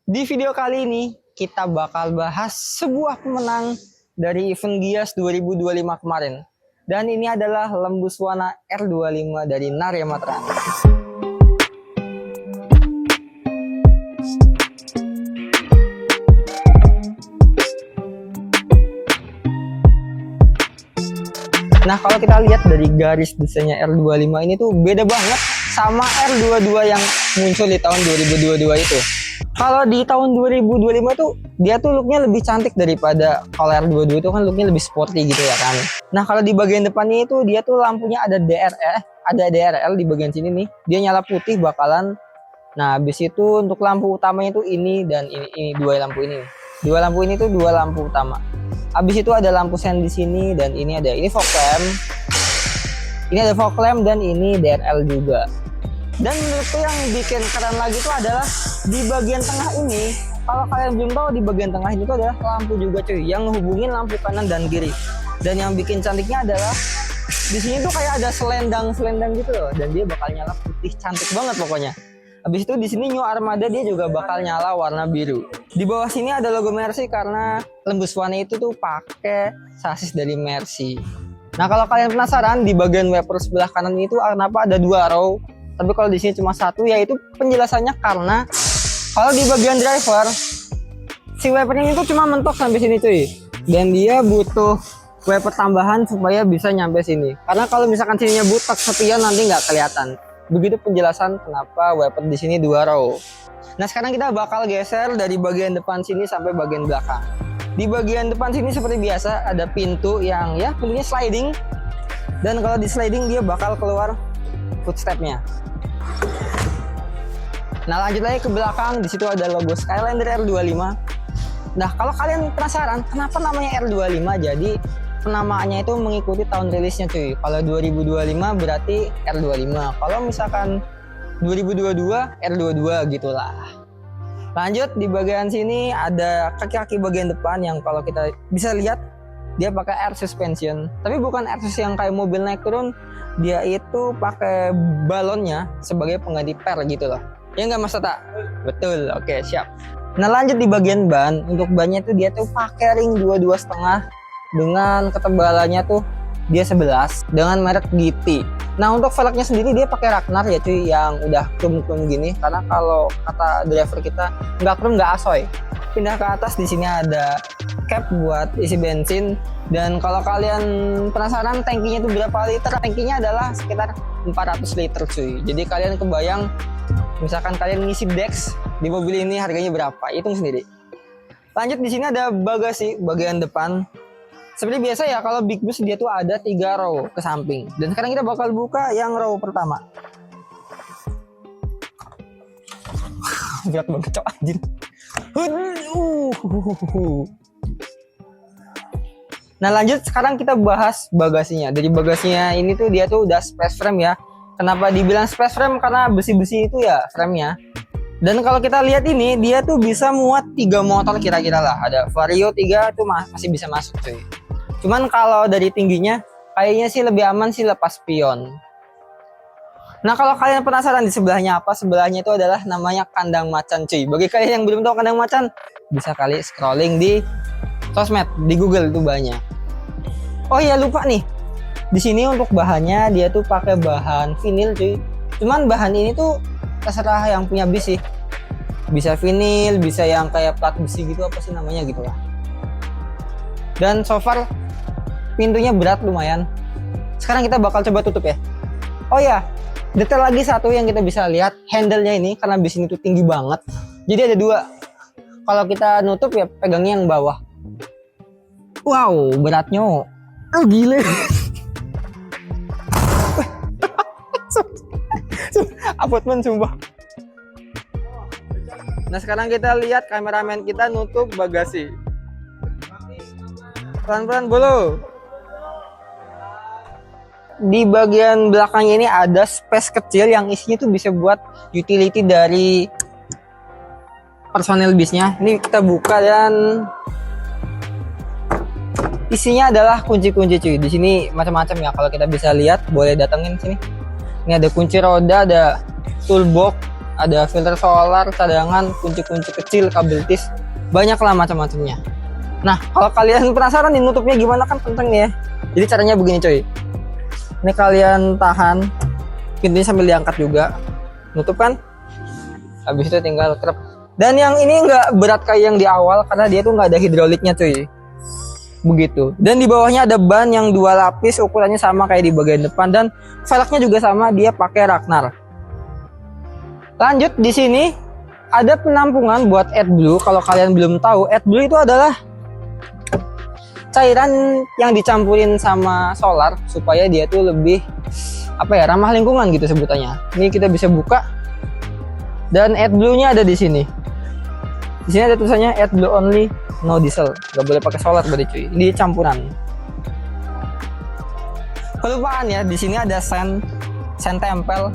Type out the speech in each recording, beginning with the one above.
Di video kali ini kita bakal bahas sebuah pemenang dari event Gias 2025 kemarin. Dan ini adalah Lembuswana R25 dari Narema Trans. Nah, kalau kita lihat dari garis desainnya R25 ini tuh beda banget sama R22 yang muncul di tahun 2022 itu. Kalau di tahun 2025 tuh dia tuh looknya lebih cantik daripada kalau R22 itu kan looknya lebih sporty gitu ya kan. Nah, kalau di bagian depannya itu dia tuh lampunya ada DRL di bagian sini nih. Dia nyala putih bakalan. Nah, habis itu untuk lampu utamanya itu ini dan ini dua lampu ini. Dua lampu ini tuh dua lampu utama. Habis itu ada lampu sen di sini dan ini fog lamp. Ini ada fog lamp dan ini DRL juga. Dan menurutku yang bikin keren lagi itu adalah di bagian tengah ini. Kalau kalian belum tahu, di bagian tengah ini tuh adalah lampu juga cuy, yang hubungin lampu kanan dan kiri. Dan yang bikin cantiknya adalah di sini tuh kayak ada selendang gitu loh, dan dia bakal nyala putih cantik banget pokoknya. Habis itu di sini New Armada dia juga bakal nyala warna biru. Di bawah sini ada logo Mercy karena Lembuswana itu tuh pakai sasis dari Mercy. Nah, kalau kalian penasaran di bagian wiper sebelah kanan itu kenapa ada dua row? Tapi kalau di sini cuma satu, yaitu penjelasannya karena kalau di bagian driver si wipernya itu cuma mentok sampai sini cuy, dan dia butuh wiper tambahan supaya bisa nyampe sini. Karena kalau misalkan sininya butek sepian nanti nggak kelihatan. Begitu penjelasan kenapa wiper di sini dua row. Nah, sekarang kita bakal geser dari bagian depan sini sampai bagian belakang. Di bagian depan sini seperti biasa ada pintu yang ya pintunya sliding, dan kalau di sliding dia bakal keluar footstepnya. Nah, lanjut lagi ke belakang, di situ ada logo Skylander R25. Nah, kalau kalian penasaran kenapa namanya R25, jadi penamaannya itu mengikuti tahun rilisnya cuy. Kalau 2025 berarti R25. Kalau misalkan 2022 R22 gitulah. Lanjut di bagian sini ada kaki-kaki bagian depan yang kalau kita bisa lihat dia pakai air suspension. Tapi bukan air suspension yang kayak mobil naik turun, dia itu pakai balonnya sebagai pengganti per gitu loh. Ya nggak Mas Tata? Betul, oke siap. Nah, lanjut di bagian ban. Untuk bannya tuh dia tuh pakai ring 22,5 dengan ketebalannya tuh dia 11 dengan merek GT. Nah, untuk velgnya sendiri dia pakai Ragnar ya cuy, yang udah krum-krum gini. Karena kalau kata driver kita nggak krum nggak asoy. Pindah ke atas, di sini ada cap buat isi bensin. Dan kalau kalian penasaran tankinya itu berapa liter, tankinya adalah sekitar 400 liter cuy. Jadi kalian kebayang misalkan kalian ngisi Dex di mobil ini harganya berapa, hitung sendiri. Lanjut di sini ada bagasi bagian depan. Seperti biasa ya, kalau Big Bus dia tuh ada 3 row ke samping. Dan sekarang kita bakal buka yang row pertama. Berat banget cok anjir. Nah, lanjut sekarang kita bahas bagasinya. Dari bagasinya ini tuh dia tuh udah space frame ya. Kenapa dibilang space frame? Karena besi-besi itu ya framenya. Dan kalau kita lihat ini dia tuh bisa muat 3 motor kira-kira lah. Ada Vario 3 tuh masih bisa masuk cuy. Cuman kalau dari tingginya kayaknya sih lebih aman sih lepas spion. Nah, kalau kalian penasaran di sebelahnya apa? Sebelahnya itu adalah namanya kandang macan cuy. Bagi kalian yang belum tahu kandang macan, bisa kali scrolling di sosmed, di Google itu banyak. Oh iya, lupa nih. Di sini untuk bahannya dia tuh pakai bahan vinil cuy. Cuman bahan ini tuh terserah yang punya bis sih. Bisa vinil, bisa yang kayak plat besi gitu, apa sih namanya gitu lah. Dan so far pintunya berat lumayan. Sekarang kita bakal coba tutup ya. Oh ya, detail lagi satu yang kita bisa lihat, handle-nya ini karena bis ini tuh tinggi banget. Jadi ada 2. Kalau kita nutup ya pegangnya yang bawah. Wow, beratnya. Oh gile. Apotmen sumpah. Nah, sekarang kita lihat kameramen kita nutup bagasi. Pelan-pelan bolo. Di bagian belakangnya ini ada space kecil yang isinya tuh bisa buat utility dari personel bisnya. Ini kita buka dan isinya adalah kunci-kunci cuy. Di sini macam-macam ya, kalau kita bisa lihat, boleh datengin sini. Ini ada kunci roda, ada toolbox, ada filter solar, cadangan, kunci-kunci kecil, kabel tis, banyak lah macam-macamnya. Nah, kalau kalian penasaran nih nutupnya gimana, kan kenceng nih ya. Jadi caranya begini coy. Ini kalian tahan pintunya sambil diangkat juga, nutup kan. Habis itu tinggal krep. Dan yang ini nggak berat kayak yang di awal karena dia tuh nggak ada hidroliknya cuy. Begitu. Dan di bawahnya ada ban yang 2 lapis, ukurannya sama kayak di bagian depan, dan velgnya juga sama, dia pakai Ragnar. Lanjut, di sini ada penampungan buat AdBlue. Kalau kalian belum tahu, AdBlue itu adalah cairan yang dicampurin sama solar supaya dia tuh lebih ramah lingkungan gitu sebutannya. Ini kita bisa buka, dan AdBlue-nya ada di sini. Di sini ada tulisannya AdBlue only, no diesel. Gak boleh pakai solar berarti cuy. Ini campuran. Kelupaan ya, di sini ada sen tempel,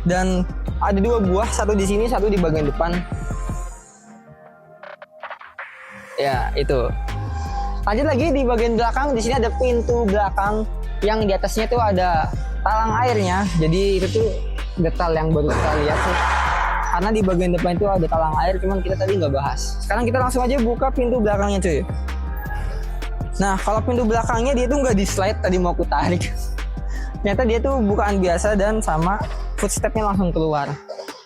dan ada 2 buah, satu di sini, satu di bagian depan. Ya, itu. Lanjut lagi di bagian belakang, di sini ada pintu belakang yang di atasnya tuh ada talang airnya. Jadi itu tuh detail yang baru kita lihat sih. Karena di bagian depan itu ada talang air, cuman kita tadi nggak bahas. Sekarang kita langsung aja buka pintu belakangnya cuy. Nah, kalau pintu belakangnya dia tuh nggak di slide, tadi mau aku tarik. Ternyata dia tuh bukaan biasa dan sama footstepnya langsung keluar.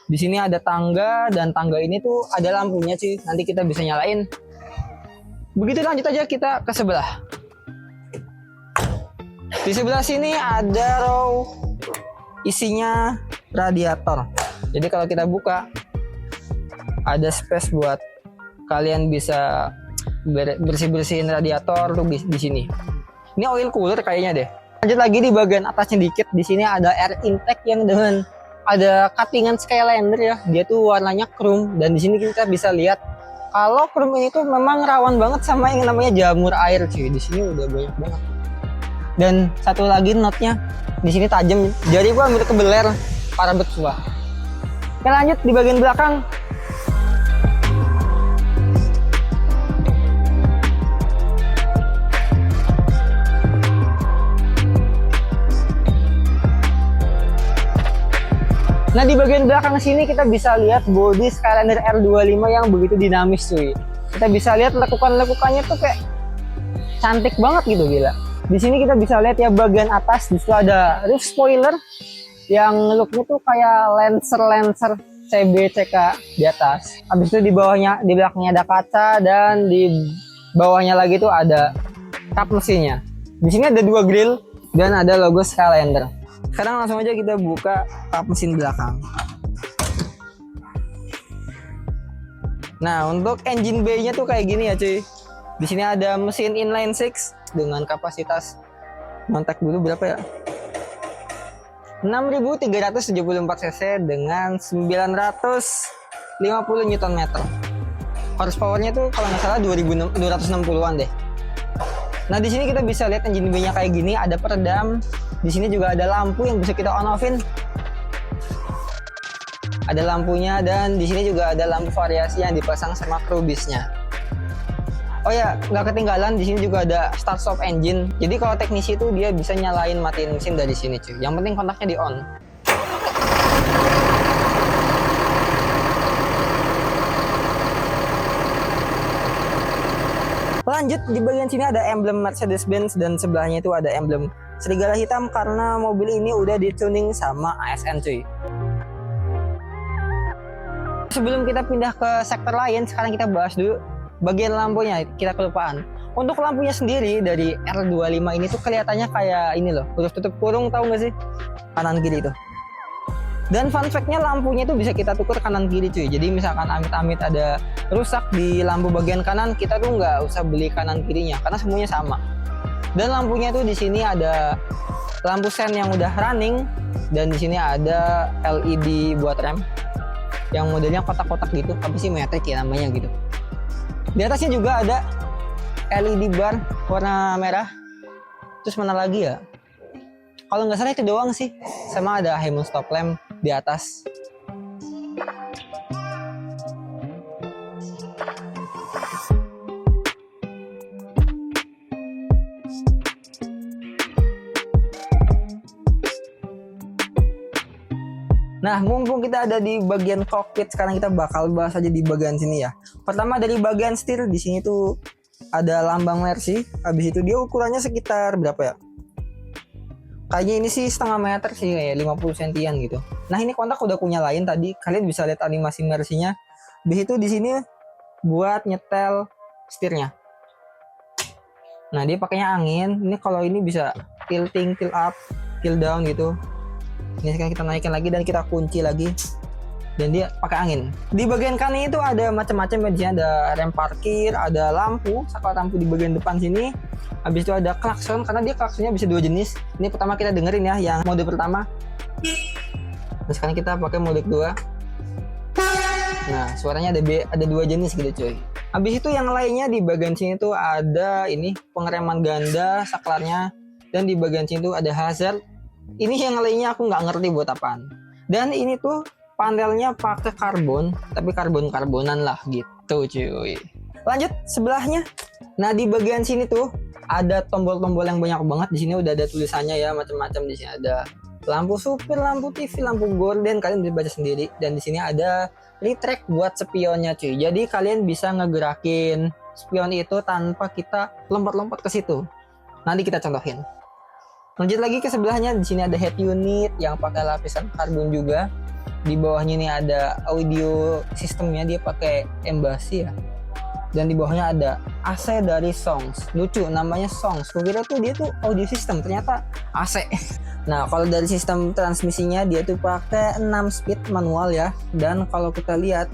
Di sini ada tangga, dan tangga ini tuh ada lampunya cuy. Nanti kita bisa nyalain. Begitu, lanjut aja kita ke sebelah. Di sebelah sini ada row isinya radiator. Jadi kalau kita buka, ada space buat kalian bisa bersih-bersihin radiator tuh di sini. Ini oil cooler kayaknya deh. Lanjut lagi di bagian atasnya dikit, di sini ada air intake yang dengan ada cuttingan Skylander ya. Dia tuh warnanya chrome, dan di sini kita bisa lihat kalau chrome ini tuh memang rawan banget sama yang namanya jamur air cuy. Di sini udah banyak banget. Dan satu lagi notnya di sini tajam. Jadi gua ambil kebeler para betua. Oke, lanjut di bagian belakang. Nah, di bagian belakang sini kita bisa lihat bodi Skylander R25 yang begitu dinamis cuy. Kita bisa lihat lekukan-lekukannya tuh kayak cantik banget gitu, gila. Di sini kita bisa lihat ya bagian atas, di situ ada roof spoiler yang looknya tuh kayak Lancer CB-CK di atas. Habis itu di bawahnya, di belakangnya ada kaca, dan di bawahnya lagi tuh ada kap mesinnya. Di sini ada 2 grill dan ada logo Skylander. Sekarang langsung aja kita buka kap mesin belakang. Nah, untuk engine bay-nya tuh kayak gini ya cuy. Di sini ada mesin inline 6 dengan kapasitas, kontak dulu berapa ya? 6.374 cc dengan 950 Nm. Horsepower-nya tuh kalau nggak salah 2.260-an deh. Nah, di sini kita bisa lihat engine bay-nya kayak gini, ada peredam. Di sini juga ada lampu yang bisa kita on-offin. Ada lampunya, dan di sini juga ada lampu variasi yang dipasang sama crew bisnya. Oh ya, nggak ketinggalan, di sini juga ada start stop engine. Jadi kalau teknisi itu dia bisa nyalain matiin mesin dari sini cuy. Yang penting kontaknya di on. Lanjut, di bagian sini ada emblem Mercedes-Benz, dan sebelahnya itu ada emblem serigala hitam karena mobil ini udah dituning sama ASN cuy. Sebelum kita pindah ke sektor lain, sekarang kita bahas dulu bagian lampunya. Kita kelupaan. Untuk lampunya sendiri dari R25 ini tuh kelihatannya kayak ini loh, huruf tutup kurung, tahu nggak sih? Kanan kiri itu. Dan fun fact-nya, lampunya itu bisa kita tuker kanan kiri cuy. Jadi misalkan amit-amit ada rusak di lampu bagian kanan, kita tuh nggak usah beli kanan kirinya karena semuanya sama. Dan lampunya itu di sini ada lampu sen yang udah running, dan di sini ada LED buat rem yang modelnya kotak-kotak gitu, tapi sih metrik ya namanya gitu. Di atasnya juga ada LED bar warna merah. Terus mana lagi ya? Kalau nggak salah itu doang sih. Sama ada HEMO stop lamp di atas. Nah, Nah, mumpung kita ada di bagian cockpit, sekarang kita bakal bahas aja di bagian sini ya. Pertama dari bagian setir, di sini tuh ada lambang Mercy. Habis itu dia ukurannya sekitar berapa ya? Kayaknya ini sih setengah meter sih, kayak 50 sentian gitu. Nah, ini kontak udah punya lain tadi. Kalian bisa lihat animasi Mercy-nya. Habis itu di sini buat nyetel setirnya. Nah, dia pakainya angin. Ini kalau ini bisa tilting, tilt up, tilt down gitu. Ini sekarang kita naikkan lagi dan kita kunci lagi. Dan dia pakai angin. Di bagian kanan itu ada macam-macam, di sini ada rem parkir, ada lampu, saklar lampu di bagian depan sini. Habis itu ada klakson, karena dia klaksonnya bisa dua jenis. Ini pertama kita dengerin ya, yang mode pertama. Nah, sekarang kita pakai mode kedua. Nah, suaranya ada dua jenis gitu cuy. Habis itu yang lainnya di bagian sini tuh ada ini pengereman ganda saklarnya, dan di bagian sini tuh ada hazard. Ini yang lainnya aku nggak ngerti buat apaan. Dan ini tuh panelnya pakai karbon, tapi karbon-karbonan lah gitu cuy. Lanjut sebelahnya. Nah, di bagian sini tuh ada tombol-tombol yang banyak banget. Di sini udah ada tulisannya ya, macam-macam. Di sini ada lampu supir, lampu TV, lampu gorden, kalian bisa baca sendiri. Dan di sini ada retract buat spionnya cuy. Jadi kalian bisa ngegerakin spion itu tanpa kita lompat-lompat ke situ. Nanti kita contohin. Lanjut lagi ke sebelahnya, di sini ada head unit yang pakai lapisan karbon juga. Di bawahnya ini ada audio sistemnya, dia pakai Embassy ya. Dan di bawahnya ada AC dari Songs. Lucu, namanya Songs. Kukira tuh dia tuh audio system, ternyata AC. Nah, kalau dari sistem transmisinya dia tuh pakai 6 speed manual ya. Dan kalau kita lihat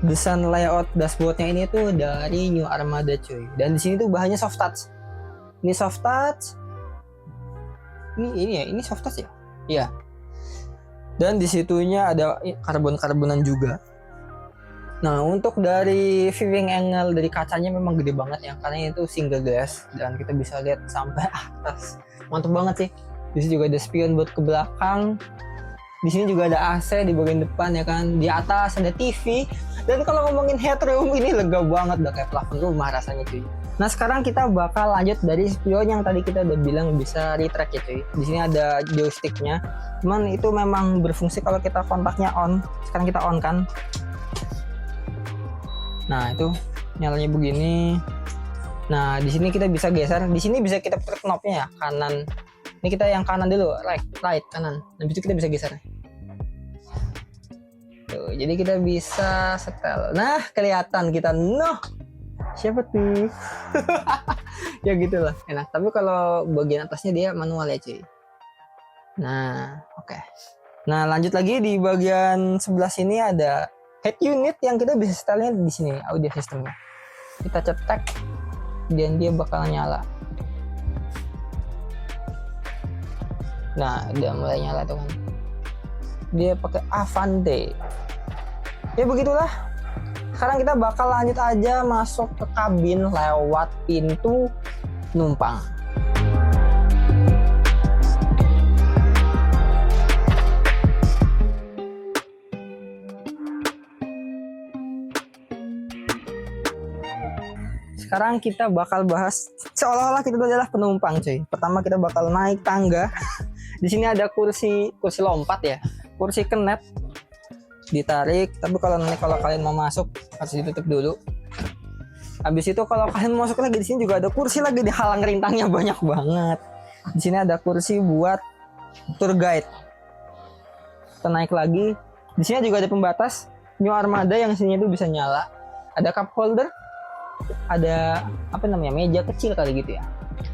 desain layout dashboardnya ini tuh dari New Armada cuy. Dan di sini tuh bahannya soft touch. Ini soft touch. Ini soft touch ya? Iya. Dan di situnya ada karbon-karbonan juga. Nah, untuk dari viewing angle dari kacanya memang gede banget ya, karena itu single glass dan kita bisa lihat sampai atas. Mantap banget sih. Di sini juga ada spion buat ke belakang. Di sini juga ada AC di bagian depan ya kan. Di atas ada TV. Dan kalau ngomongin headroom ini lega banget, udah kayak plafon rumah rasanya cuy. Nah, sekarang kita bakal lanjut dari spion yang tadi kita udah bilang bisa retract ya cuy. Di sini ada joysticknya. Cuman itu memang berfungsi kalau kita kontaknya on. Sekarang kita on kan. Nah, itu nyalanya begini. Nah, di sini kita bisa geser. Di sini bisa kita putar knobnya ya, kanan. Ini kita yang kanan dulu, right kanan. Habis itu kita bisa geser. Tuh, jadi kita bisa setel. Nah, kelihatan kita. Noh, siapa tuh? Ya gitulah, enak. Tapi kalau bagian atasnya dia manual ya cuy. Nah, oke. Nah, lanjut lagi di bagian sebelah sini ada head unit yang kita bisa setelnya di sini, audio sistemnya. Kita cetek dan dia bakal nyala. Nah, udah mulai nyala tuh kan. Dia pakai Avante. Ya begitulah. Sekarang kita bakal lanjut aja masuk ke kabin lewat pintu numpang. Sekarang kita bakal bahas seolah-olah kita adalah penumpang cuy. Pertama kita bakal naik tangga. Di sini ada kursi lompat ya. Kursi kenet. Ditarik, tapi kalau kalian mau masuk harus ditutup dulu. Habis itu kalau kalian mau masuk lagi, di sini juga ada kursi lagi, dihalang rintangnya banyak banget. Di sini ada kursi buat tour guide. Kita naik lagi. Di sini juga ada pembatas New Armada yang sini itu bisa nyala. Ada cup holder. Ada apa namanya, meja kecil kali gitu ya.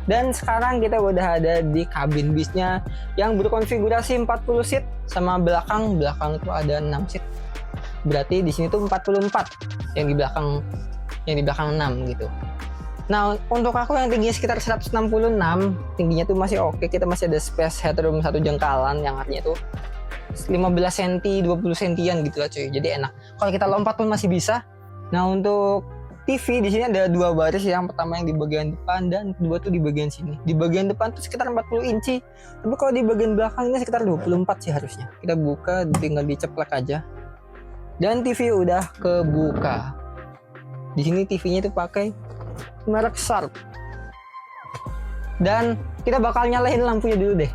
Dan sekarang kita udah ada di kabin bisnya yang berkonfigurasi 40 seat sama belakang itu ada 6 seat. Berarti di sini tuh 44, yang di belakang 6 gitu. Nah, untuk aku yang tingginya sekitar 166, tingginya tuh masih oke. Kita masih ada space headroom 1 jengkalan yang artinya tuh 15 cm, 20 cm gitu lah cuy. Jadi enak. Kalau kita lompat pun masih bisa. Nah, untuk TV di sini ada 2 baris, yang pertama yang di bagian depan dan kedua tuh di bagian sini. Di bagian depan tuh sekitar 40 inci. Tapi kalau di bagian belakang ini sekitar 24 sih harusnya. Kita buka, tinggal diceplek aja. Dan TV udah kebuka. Di sini TV-nya tuh pakai merek Sharp. Dan kita bakal nyalain lampunya dulu deh.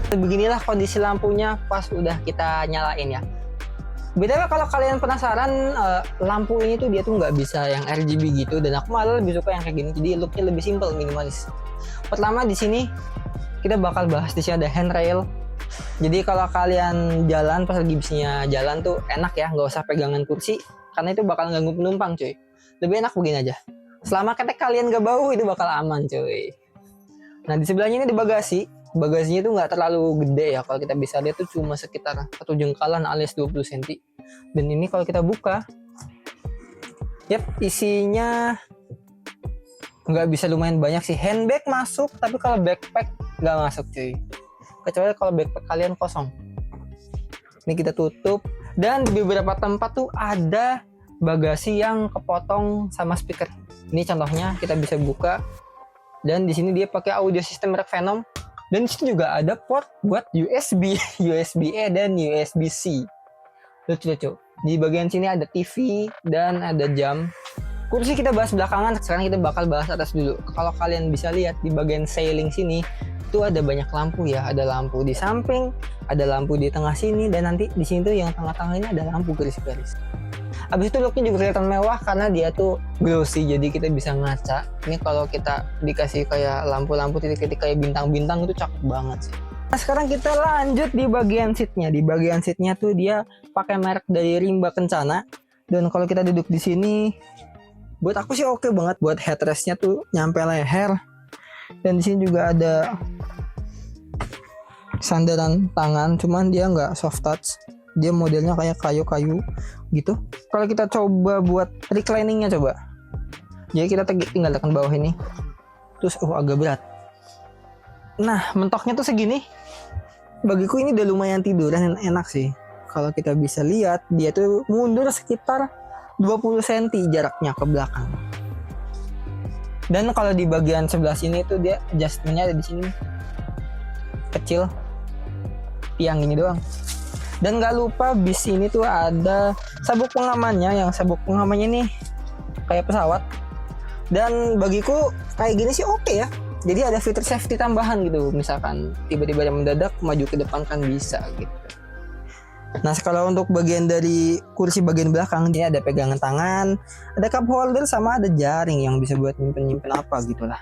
Beginilah kondisi lampunya pas udah kita nyalain ya. BTW kalau kalian penasaran, lampu ini tuh dia tuh nggak bisa yang RGB gitu, dan aku malah lebih suka yang kayak gini. Jadi looknya lebih simple, minimalis. Pertama di sini kita bakal bahas, di sini ada handrail. Jadi kalau kalian jalan pas lagi bisnya jalan tuh enak ya, nggak usah pegangan kursi karena itu bakal ganggu penumpang cuy. Lebih enak begini aja. Selama ketek kalian gak bau itu bakal aman cuy. Nah di sebelahnya ini di bagasi. Bagasinya tuh nggak terlalu gede ya, kalau kita bisa lihat tuh cuma sekitar 1 jengkalan alias 20 cm. Dan ini kalau kita buka, yap, isinya nggak bisa lumayan banyak sih. Handbag masuk, tapi kalau backpack nggak masuk cuy. Kecuali kalau backpack kalian kosong. Ini kita tutup, dan di beberapa tempat tuh ada bagasi yang kepotong sama speaker. Ini contohnya kita bisa buka, dan di sini dia pakai audio system merek Venom. Dan di situ juga ada port buat USB, USB-A dan USB-C. Lucu-lucu. Di bagian sini ada TV dan ada jam. Kursi kita bahas belakangan, sekarang kita bakal bahas atas dulu. Kalau kalian bisa lihat di bagian sailing sini, itu ada banyak lampu ya. Ada lampu di samping, ada lampu di tengah sini, dan nanti di sini tuh yang tengah-tengah ini ada lampu garis-garis. Abis itu looknya juga kelihatan mewah karena dia tuh glossy, jadi kita bisa ngaca. Ini kalau kita dikasih kayak lampu-lampu titik-titik kayak bintang-bintang itu cakep banget sih. Nah sekarang kita lanjut di bagian seatnya. Di bagian seatnya tuh dia pakai merek dari Rimba Kencana. Dan kalau kita duduk di sini, buat aku sih oke banget. Buat headrestnya tuh nyampe leher. Dan di sini juga ada sandaran tangan, cuman dia nggak soft touch. Dia modelnya kayak kayu-kayu gitu. Kalau kita coba buat recliningnya coba. Jadi kita tinggal tekan bawah ini. Terus agak berat. Nah, mentoknya tuh segini. Bagiku ini udah lumayan tiduran dan enak sih. Kalau kita bisa lihat, dia tuh mundur sekitar 20 cm jaraknya ke belakang. Dan kalau di bagian sebelah sini tuh dia adjustmentnya ada di sini. Kecil. Tiang ini doang. Dan gak lupa bis ini tuh ada sabuk pengamannya, yang sabuk pengamannya nih kayak pesawat. Dan bagiku kayak gini sih oke ya. Jadi ada fitur safety tambahan gitu. Misalkan tiba-tiba ada mendadak maju ke depan kan bisa gitu. Nah kalau untuk bagian dari kursi bagian belakang, dia ada pegangan tangan, ada cup holder, sama ada jaring yang bisa buat nyimpen-nyimpen apa gitulah.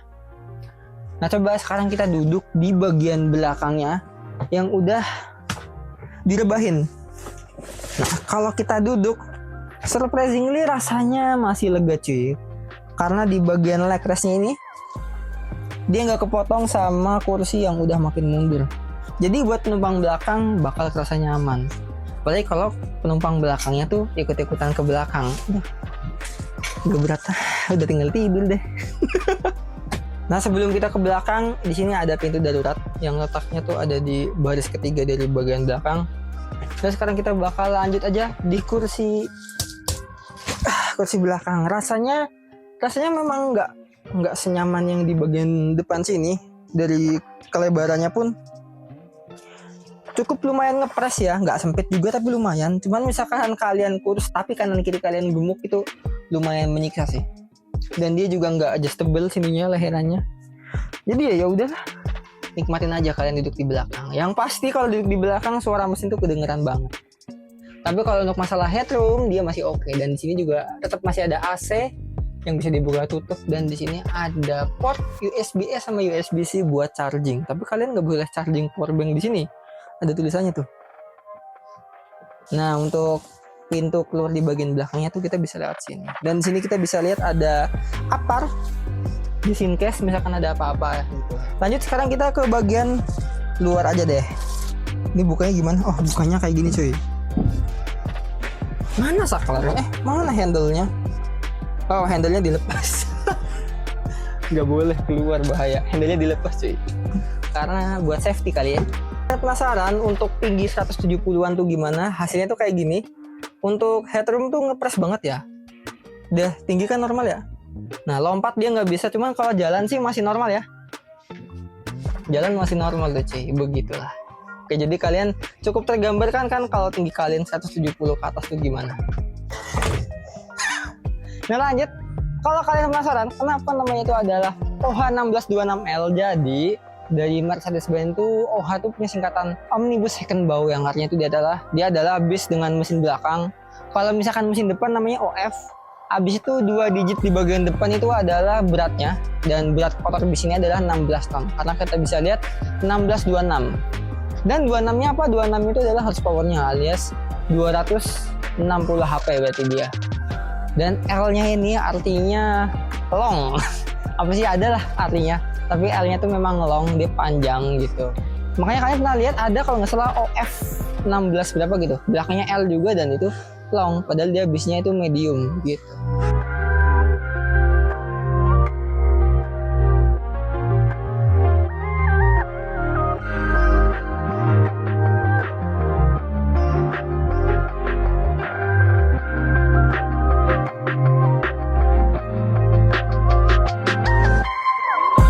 Nah coba sekarang kita duduk di bagian belakangnya yang udah direbahin. Nah kalau kita duduk, surprisingly rasanya masih lega cuy, karena di bagian leg restnya ini dia nggak kepotong sama kursi yang udah makin mundur. Jadi buat penumpang belakang bakal terasa nyaman. Apalagi kalau penumpang belakangnya tuh ikut-ikutan ke belakang. Gak berat, udah tinggal tidur deh. Nah sebelum kita ke belakang, di sini ada pintu darurat yang letaknya tuh ada di baris ketiga dari bagian belakang. Dan sekarang kita bakal lanjut aja di kursi belakang. Rasanya memang nggak senyaman yang di bagian depan sini. Dari kelebarannya pun cukup lumayan ngepres ya, nggak sempit juga tapi lumayan. Cuman misalkan kalian kurus tapi kanan kiri kalian gemuk, itu lumayan menyiksa sih. Dan dia juga nggak adjustable sininya, leherannya. Jadi ya udahlah, nikmatin aja kalian duduk di belakang. Yang pasti kalau duduk di belakang suara mesin tuh kedengeran banget. Tapi kalau untuk masalah headroom dia masih oke. Dan di sini juga tetap masih ada AC yang bisa dibuka tutup, dan di sini ada port USB-A sama USB-C buat charging. Tapi kalian nggak boleh charging powerbank di sini. Ada tulisannya tuh. Nah untuk pintu keluar di bagian belakangnya tuh kita bisa lewat sini. Dan di sini kita bisa lihat ada apar di in case misalkan ada apa-apa gitu. Lanjut sekarang kita ke bagian luar aja deh. Ini bukanya gimana? Oh bukanya kayak gini cuy. Mana saklarnya? Mana handle-nya? Oh handle-nya dilepas. Gak boleh keluar, bahaya. Handle-nya dilepas cuy. Karena buat safety kali ya. Penasaran untuk tinggi 170-an tuh gimana? Hasilnya tuh kayak gini. Untuk headroom tuh ngepres banget ya. Udah tinggi kan normal ya. Nah lompat dia nggak bisa, cuman kalau jalan sih masih normal ya. Jalan masih normal tuh cuy, begitulah. Oke jadi kalian cukup tergambarkan kan kalau tinggi kalian 170 ke atas tuh gimana. Nah lanjut, kalau kalian penasaran kenapa namanya itu adalah OH1626L, jadi dari Mercedes-Benz itu OH itu punya singkatan Omnibus Heckenbau, yang artinya itu dia adalah bis dengan mesin belakang. Kalau misalkan mesin depan namanya OF. Habis itu 2 digit di bagian depan itu adalah beratnya, dan berat motor bis ini adalah 16 ton. Karena kita bisa lihat 1626. Dan 26-nya apa? 26 itu adalah horsepower-nya alias 260 HP berarti dia. Dan L-nya ini artinya long. Apa sih, adalah artinya. Tapi L-nya tuh memang long, dia panjang gitu. Makanya kalian pernah lihat ada kalau nggak salah OF 16 berapa gitu. Belakangnya L juga dan itu long, padahal dia bisnya itu medium gitu.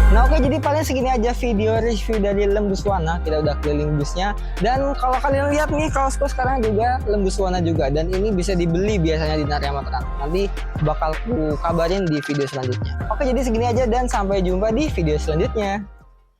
Nah oke, jadi paling segini aja video review dari Lembus Wana. Kita udah keliling busnya. Dan kalau kalian lihat nih, kaosku sekarang juga Lembus Wana juga. Dan ini bisa dibeli biasanya di Narya Mataram. Nanti bakal ku kabarin di video selanjutnya. Oke, jadi segini aja dan sampai jumpa di video selanjutnya.